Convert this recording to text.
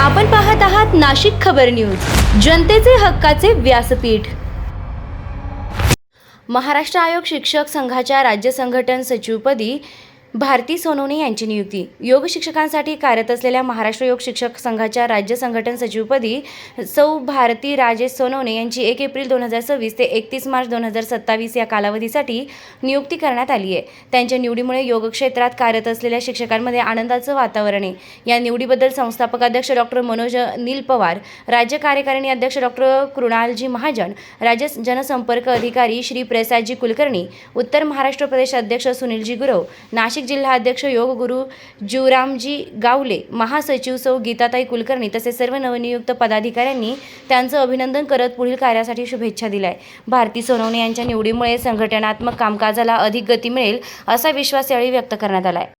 आपण पाहत आहात नाशिक खबर न्यूज, जनतेचे हक्काचे व्यासपीठ। महाराष्ट्र आयोग शिक्षक संघाच्या राज्य संघटन सचिवपदी भारती सोनवणे यांची नियुक्ती। योग शिक्षकांसाठी कार्यरत असलेल्या महाराष्ट्र योग शिक्षक संघाच्या राज्य संघटन सचिवपदी सौ भारती राजेश सोनवणे यांची 1 एप्रिल 2026 ते 31 मार्च 2027 या कालावधीसाठी नियुक्ती करण्यात आली आहे। त्यांच्या निवडीमुळे योग क्षेत्रात कार्यरत असलेल्या शिक्षकांमध्ये आनंदाचं वातावरण आहे। या निवडीबद्दल संस्थापक अध्यक्ष डॉक्टर मनोज नील पवार, राज्य कार्यकारिणी अध्यक्ष डॉक्टर कृणालजी महाजन, राज्य जनसंपर्क अधिकारी श्री प्रसादजी कुलकर्णी, उत्तर महाराष्ट्र प्रदेश अध्यक्ष सुनीलजी गुरव, नाशिक जिल्हा अध्यक्ष योग गुरु जीवरामजी गावले, महासचिव सौ गीताताई कुलकर्णी तसेच सर्व नवनियुक्त पदाधिकाऱ्यांनी त्यांचं अभिनंदन करत पुढील कार्यासाठी शुभेच्छा दिल्या आहेत। भारती सोनवणे यांच्या निवडीमुळे संघटनात्मक कामकाजाला अधिक गती मिळेल असा विश्वास यावेळी व्यक्त करण्यात आला आहे।